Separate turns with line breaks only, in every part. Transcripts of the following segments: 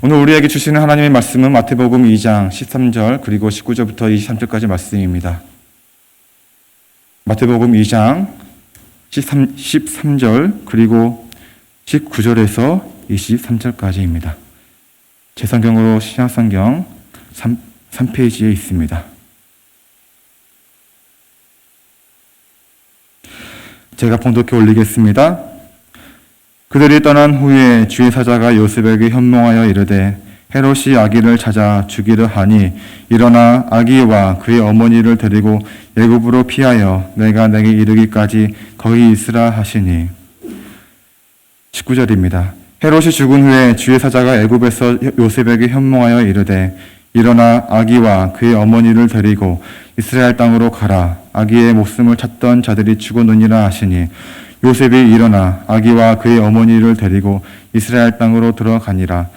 오늘 우리에게 주시는 하나님의 말씀은 마태복음 2장 13절 그리고 19절부터 23절까지 말씀입니다. 마태복음 2장 13절 그리고 19절에서 23절까지입니다. 제 성경으로 신약성경 3페이지에 있습니다. 제가 봉독해 올리겠습니다. 그들이 떠난 후에 주의 사자가 요셉에게 현몽하여 이르되 헤롯이 아기를 찾아 죽이려 하니 일어나 아기와 그의 어머니를 데리고 애굽으로 피하여 내가 내게 이르기까지 거기 있으라 하시니. 19절입니다. 헤롯이 죽은 후에 주의 사자가 애굽에서 요셉에게 현몽하여 이르되 일어나 아기와 그의 어머니를 데리고 이스라엘 땅으로 가라. 아기의 목숨을 찾던 자들이 죽었느니라 하시니 요셉이 일어나 아기와 그의 어머니를 데리고 이스라엘 땅으로 들어가니라.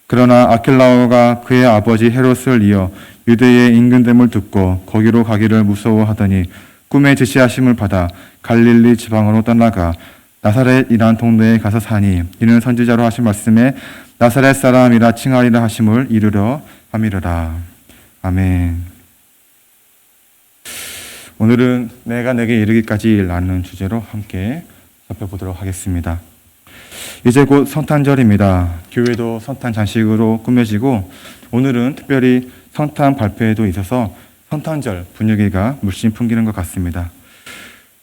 그러나 아킬라오가 그의 아버지 헤롯을 이어 유대의 인근됨을 듣고 거기로 가기를 무서워하더니 꿈에 지시하심을 받아 갈릴리 지방으로 떠나가 나사렛이란 동네에 가서 사니 이는 선지자로 하신 말씀에 나사렛 사람이라 칭하리라 하심을 이루려 함이로라. 아멘. 오늘은 내가 내게 이르기까지 라는 주제로 함께 살펴보도록 하겠습니다. 이제 곧 성탄절입니다. 교회도 성탄 잔식으로 꾸며지고 오늘은 특별히 성탄 발표회도 있어서 성탄절 분위기가 물씬 풍기는 것 같습니다.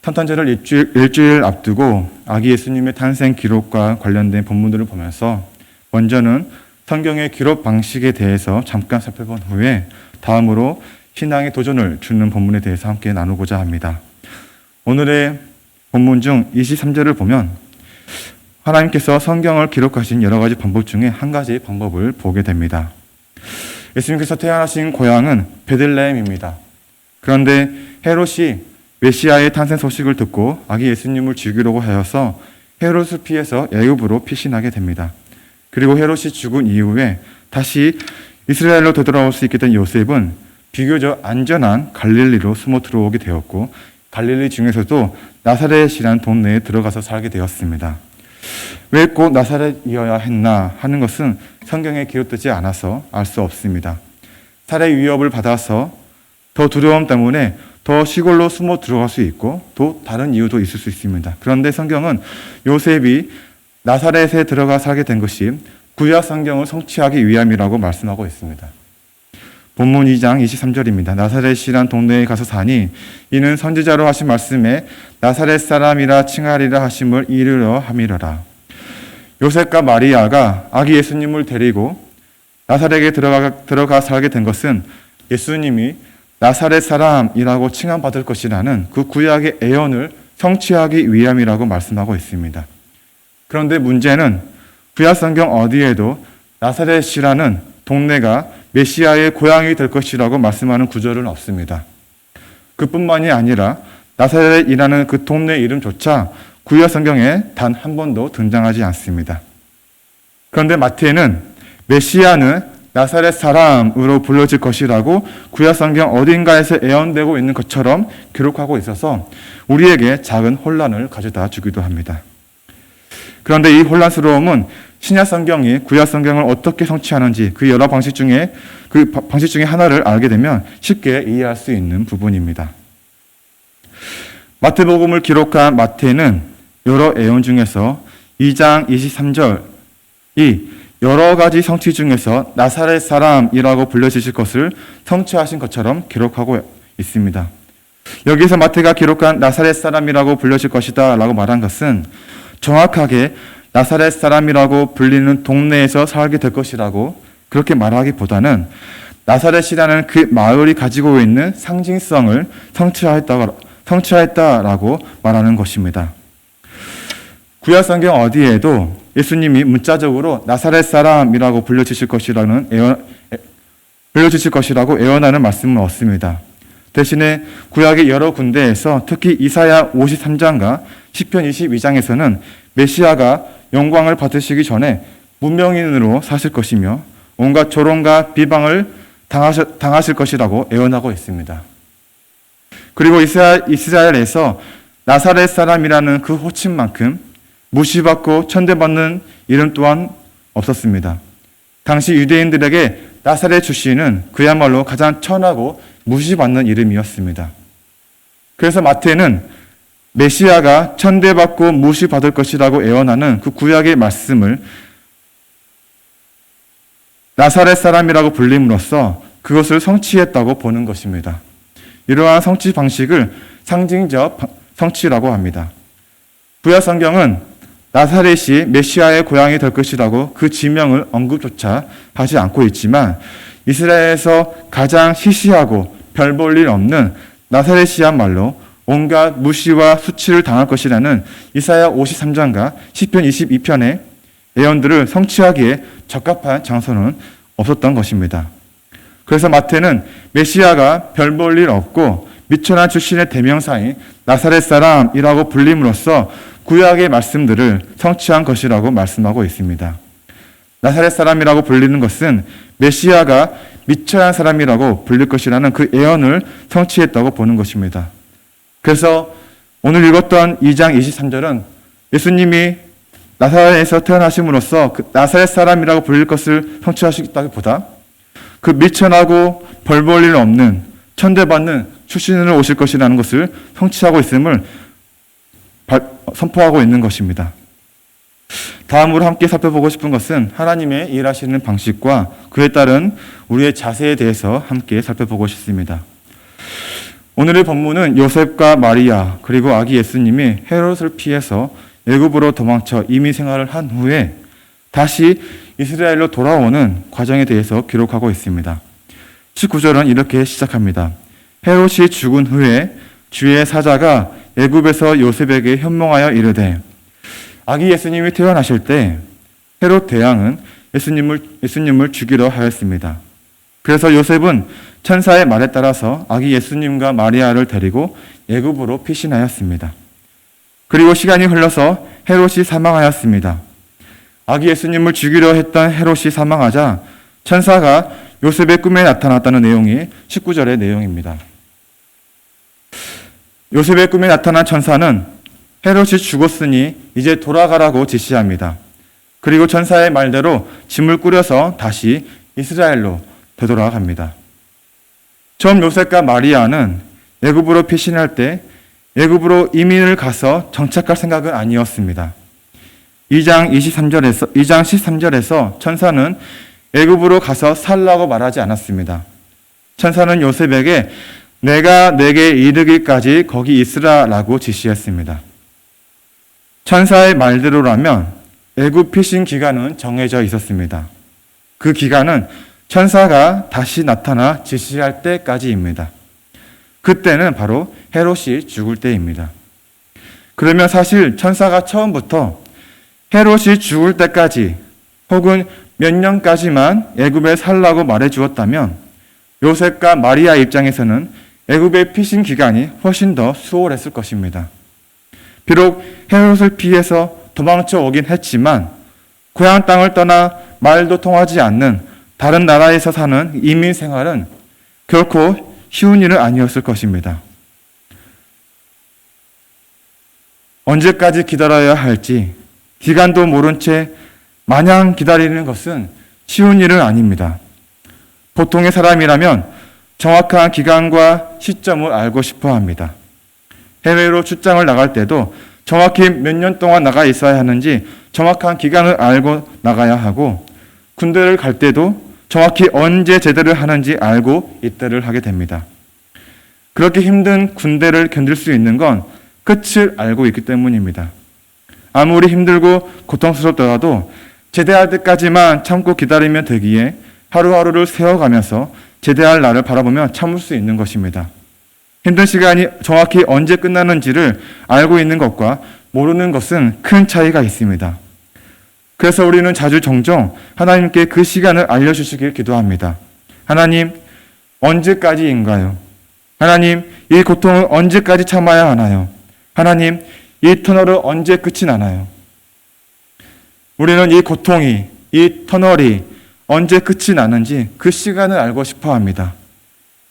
성탄절을 일주일 앞두고 아기 예수님의 탄생 기록과 관련된 본문들을 보면서 먼저는 성경의 기록 방식에 대해서 잠깐 살펴본 후에 다음으로 신앙의 도전을 주는 본문에 대해서 함께 나누고자 합니다. 오늘의 본문 중 23절을 보면 하나님께서 성경을 기록하신 여러 가지 방법 중에 한 가지 방법을 보게 됩니다. 예수님께서 태어나신 고향은 베들레헴입니다. 그런데 헤롯이 메시아의 탄생 소식을 듣고 아기 예수님을 죽이려고 하여서 헤롯을 피해서 애굽으로 피신하게 됩니다. 그리고 헤롯이 죽은 이후에 다시 이스라엘로 되돌아올 수 있게 된 요셉은 비교적 안전한 갈릴리로 숨어 들어오게 되었고 갈릴리 중에서도 나사렛이라는 동네에 들어가서 살게 되었습니다. 왜 꼭 나사렛이어야 했나 하는 것은 성경에 기록되지 않아서 알 수 없습니다. 살해 위협을 받아서 더 두려움 때문에 더 시골로 숨어 들어갈 수 있고 또 다른 이유도 있을 수 있습니다. 그런데 성경은 요셉이 나사렛에 들어가 살게 된 것이 구약 성경을 성취하기 위함이라고 말씀하고 있습니다. 본문 2장 23절입니다. 나사렛이란 동네에 가서 사니 이는 선지자로 하신 말씀에 나사렛 사람이라 칭하리라 하심을 이루려 함이로라. 요셉과 마리아가 아기 예수님을 데리고 나사렛에 들어가 살게 된 것은 예수님이 나사렛 사람이라고 칭함받을 것이라는 그 구약의 예언을 성취하기 위함이라고 말씀하고 있습니다. 그런데 문제는 구약 성경 어디에도 나사렛이라는 동네가 메시아의 고향이 될 것이라고 말씀하는 구절은 없습니다. 그뿐만이 아니라 나사렛이라는 그 동네 이름조차 구약 성경에 단 한 번도 등장하지 않습니다. 그런데 마태는 메시아는 나사렛 사람으로 불려질 것이라고 구약 성경 어딘가에서 예언되고 있는 것처럼 기록하고 있어서 우리에게 작은 혼란을 가져다 주기도 합니다. 그런데 이 혼란스러움은 신약 성경이 구약 성경을 어떻게 성취하는지 그 여러 방식 중에 하나를 알게 되면 쉽게 이해할 수 있는 부분입니다. 마태복음을 기록한 마태는 여러 예언 중에서 2장 23절이 여러 가지 성취 중에서 나사렛 사람이라고 불려지실 것을 성취하신 것처럼 기록하고 있습니다. 여기서 마태가 기록한 나사렛 사람이라고 불려질 것이다 라고 말한 것은 정확하게 나사렛 사람이라고 불리는 동네에서 살게 될 것이라고 그렇게 말하기보다는 나사렛이라는 그 마을이 가지고 있는 상징성을 성취하였다라고 말하는 것입니다. 구약 성경 어디에도 예수님이 문자적으로 나사렛 사람이라고 불려지실 것이라고 예언하는 말씀은 없습니다. 대신에 구약의 여러 군데에서 특히 이사야 53장과 시편 22장에서는 메시아가 영광을 받으시기 전에 문명인으로 사실 것이며 온갖 조롱과 비방을 당하실 것이라고 예언하고 있습니다. 그리고 이스라엘에서 나사렛 사람이라는 그 호칭만큼 무시받고 천대받는 이름 또한 없었습니다. 당시 유대인들에게 나사렛 출신은 그야말로 가장 천하고 무시받는 이름이었습니다. 그래서 마태는 메시아가 천대받고 무시받을 것이라고 예언하는 그 구약의 말씀을 나사렛 사람이라고 불림으로써 그것을 성취했다고 보는 것입니다. 이러한 성취 방식을 상징적 성취라고 합니다. 구약 성경은 나사렛이 메시아의 고향이 될 것이라고 그 지명을 언급조차 하지 않고 있지만 이스라엘에서 가장 시시하고 별 볼 일 없는 나사렛이야말로 온갖 무시와 수치를 당할 것이라는 이사야 53장과 시편 22편의 예언들을 성취하기에 적합한 장소는 없었던 것입니다. 그래서 마태는 메시아가 별 볼 일 없고 미천한 출신의 대명사인 나사렛 사람이라고 불림으로써 구약의 말씀들을 성취한 것이라고 말씀하고 있습니다. 나사렛 사람이라고 불리는 것은 메시아가 미천한 사람이라고 불릴 것이라는 그 예언을 성취했다고 보는 것입니다. 그래서 오늘 읽었던 2장 23절은 예수님이 나사렛에서 태어나심으로써 그 나사렛 사람이라고 불릴 것을 성취하시겠다기보다 그 미천하고 별 볼 일 없는 천대받는 출신으로 오실 것이라는 것을 성취하고 있음을 선포하고 있는 것입니다. 다음으로 함께 살펴보고 싶은 것은 하나님의 일하시는 방식과 그에 따른 우리의 자세에 대해서 함께 살펴보고 싶습니다. 오늘의 본문은 요셉과 마리아 그리고 아기 예수님이 헤롯을 피해서 애굽으로 도망쳐 이민 생활을 한 후에 다시 이스라엘로 돌아오는 과정에 대해서 기록하고 있습니다. 19절은 이렇게 시작합니다. 헤롯이 죽은 후에 주의 사자가 애굽에서 요셉에게 현몽하여 이르되 아기 예수님이 태어나실 때 헤롯 대왕은 예수님을 죽이려 하였습니다. 그래서 요셉은 천사의 말에 따라서 아기 예수님과 마리아를 데리고 애굽으로 피신하였습니다. 그리고 시간이 흘러서 헤롯이 사망하였습니다. 아기 예수님을 죽이려 했던 헤롯이 사망하자 천사가 요셉의 꿈에 나타났다는 내용이 19절의 내용입니다. 요셉의 꿈에 나타난 천사는 헤롯이 죽었으니 이제 돌아가라고 지시합니다. 그리고 천사의 말대로 짐을 꾸려서 다시 이스라엘로 되돌아갑니다. 처음 요셉과 마리아는 애굽으로 피신할 때 애굽으로 이민을 가서 정착할 생각은 아니었습니다. 2장 13절에서 천사는 애굽으로 가서 살라고 말하지 않았습니다. 천사는 요셉에게 내가 내게 이르기까지 거기 있으라라고 지시했습니다. 천사의 말대로라면 애굽 피신 기간은 정해져 있었습니다. 그 기간은 천사가 다시 나타나 지시할 때까지입니다. 그때는 바로 헤롯이 죽을 때입니다. 그러면 사실 천사가 처음부터 헤롯이 죽을 때까지 혹은 몇 년까지만 애굽에 살라고 말해 주었다면 요셉과 마리아 입장에서는 애굽의 피신 기간이 훨씬 더 수월했을 것입니다. 비록 헤롯을 피해서 도망쳐 오긴 했지만 고향 땅을 떠나 말도 통하지 않는 다른 나라에서 사는 이민 생활은 결코 쉬운 일은 아니었을 것입니다. 언제까지 기다려야 할지 기간도 모른 채 마냥 기다리는 것은 쉬운 일은 아닙니다. 보통의 사람이라면 정확한 기간과 시점을 알고 싶어 합니다. 해외로 출장을 나갈 때도 정확히 몇 년 동안 나가 있어야 하는지 정확한 기간을 알고 나가야 하고 군대를 갈 때도 정확히 언제 제대를 하는지 알고 입대를 하게 됩니다. 그렇게 힘든 군대를 견딜 수 있는 건 끝을 알고 있기 때문입니다. 아무리 힘들고 고통스럽더라도 제대할 때까지만 참고 기다리면 되기에 하루하루를 세워가면서 제대할 날을 바라보며 참을 수 있는 것입니다. 힘든 시간이 정확히 언제 끝나는지를 알고 있는 것과 모르는 것은 큰 차이가 있습니다. 그래서 우리는 자주 종종 하나님께 그 시간을 알려주시길 기도합니다. 하나님, 언제까지인가요? 하나님, 이 고통을 언제까지 참아야 하나요? 하나님, 이 터널은 언제 끝이 나나요? 우리는 이 고통이, 이 터널이 언제 끝이 나는지 그 시간을 알고 싶어 합니다.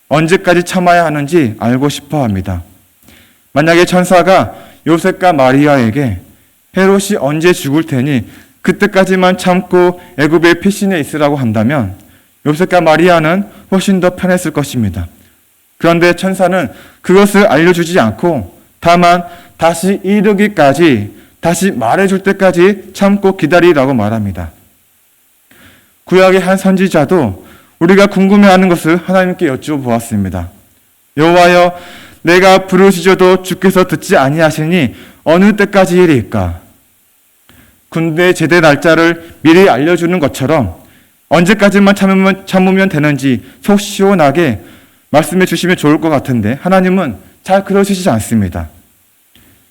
언제까지 참아야 하는지 알고 싶어 합니다. 만약에 천사가 요셉과 마리아에게 헤롯이 언제 죽을 테니 그때까지만 참고 애굽의 피신에 있으라고 한다면 요셉과 마리아는 훨씬 더 편했을 것입니다. 그런데 천사는 그것을 알려주지 않고 다만 다시 이르기까지, 다시 말해줄 때까지 참고 기다리라고 말합니다. 구약의 한 선지자도 우리가 궁금해하는 것을 하나님께 여쭈어보았습니다. 여호와여, 내가 부르시져도 주께서 듣지 아니하시니 어느 때까지이리까? 군대 제대 날짜를 미리 알려주는 것처럼 언제까지만 참으면 되는지 속 시원하게 말씀해 주시면 좋을 것 같은데 하나님은 잘 그러시지 않습니다.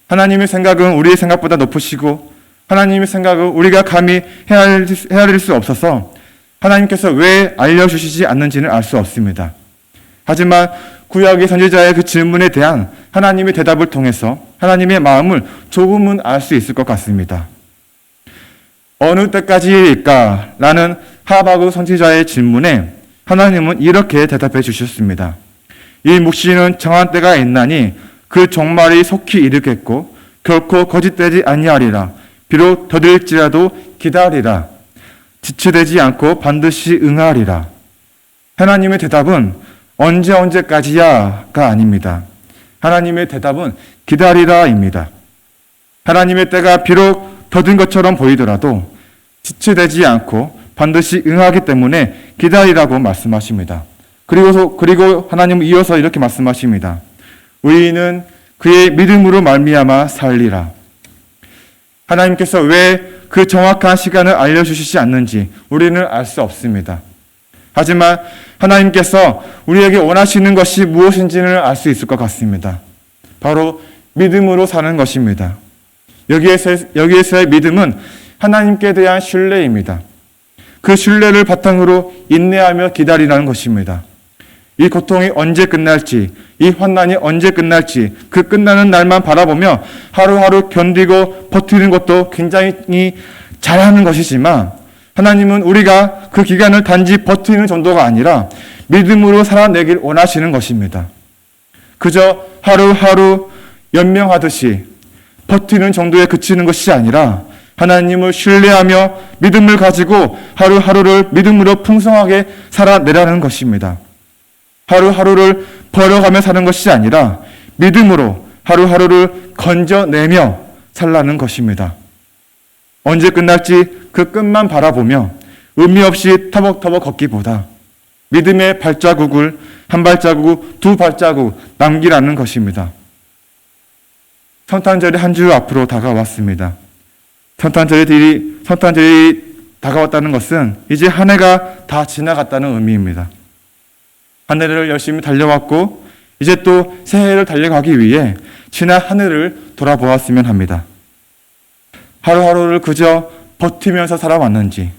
하나님의 생각은 우리의 생각보다 높으시고 하나님의 생각은 우리가 감히 헤아릴 수 없어서 하나님께서 왜 알려주시지 않는지는 알 수 없습니다. 하지만 구약의 선지자의 그 질문에 대한 하나님의 대답을 통해서 하나님의 마음을 조금은 알 수 있을 것 같습니다. 어느 때까지일까? 라는 하박국 선지자의 질문에 하나님은 이렇게 대답해 주셨습니다. 이 묵시는 정한 때가 있나니 그 종말이 속히 이르겠고 결코 거짓되지 아니하리라. 비록 더딜지라도 기다리라. 지체되지 않고 반드시 응하리라. 하나님의 대답은 언제까지야가 아닙니다. 하나님의 대답은 기다리라입니다. 하나님의 때가 비록 더딘 것처럼 보이더라도 지체되지 않고 반드시 응하기 때문에 기다리라고 말씀하십니다. 그리고 하나님은 이어서 이렇게 말씀하십니다. 의인은 그의 믿음으로 말미암아 살리라. 하나님께서 왜 그 정확한 시간을 알려주시지 않는지 우리는 알 수 없습니다. 하지만 하나님께서 우리에게 원하시는 것이 무엇인지는 알 수 있을 것 같습니다. 바로 믿음으로 사는 것입니다. 여기에서의 믿음은 하나님께 대한 신뢰입니다. 그 신뢰를 바탕으로 인내하며 기다리라는 것입니다. 이 고통이 언제 끝날지, 이 환난이 언제 끝날지 그 끝나는 날만 바라보며 하루하루 견디고 버티는 것도 굉장히 잘하는 것이지만 하나님은 우리가 그 기간을 단지 버티는 정도가 아니라 믿음으로 살아내길 원하시는 것입니다. 그저 하루하루 연명하듯이 버티는 정도에 그치는 것이 아니라 하나님을 신뢰하며 믿음을 가지고 하루하루를 믿음으로 풍성하게 살아내라는 것입니다. 하루하루를 버려가며 사는 것이 아니라 믿음으로 하루하루를 건져내며 살라는 것입니다. 언제 끝날지 그 끝만 바라보며 의미 없이 터벅터벅 걷기보다 믿음의 발자국을 한 발자국, 두 발자국 남기라는 것입니다. 성탄절이 한 주 앞으로 다가왔습니다. 성탄절이 다가왔다는 것은 이제 한 해가 다 지나갔다는 의미입니다. 한 해를 열심히 달려왔고 이제 또 새해를 달려가기 위해 지난 한 해를 돌아보았으면 합니다. 하루하루를 그저 버티면서 살아왔는지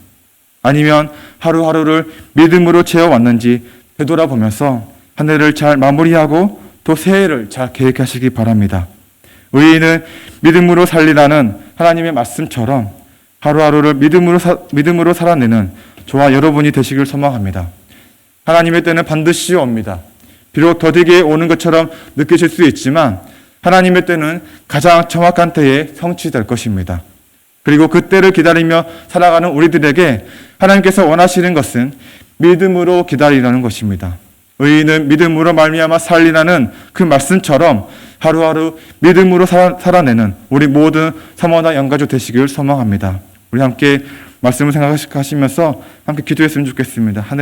아니면 하루하루를 믿음으로 채워왔는지 되돌아보면서 한 해를 잘 마무리하고 또 새해를 잘 계획하시기 바랍니다. 의인은 믿음으로 살리라는 하나님의 말씀처럼 하루하루를 믿음으로 살아내는 저와 여러분이 되시길 소망합니다. 하나님의 때는 반드시 옵니다. 비록 더디게 오는 것처럼 느끼실 수 있지만 하나님의 때는 가장 정확한 때에 성취될 것입니다. 그리고 그 때를 기다리며 살아가는 우리들에게 하나님께서 원하시는 것은 믿음으로 기다리라는 것입니다. 의인은 믿음으로 말미암아 살리라는 그 말씀처럼 하루하루 믿음으로 살아내는 우리 모든 사모나 영가족 되시길 소망합니다. 우리 함께 말씀을 생각하시면서 함께 기도했으면 좋겠습니다. 한 해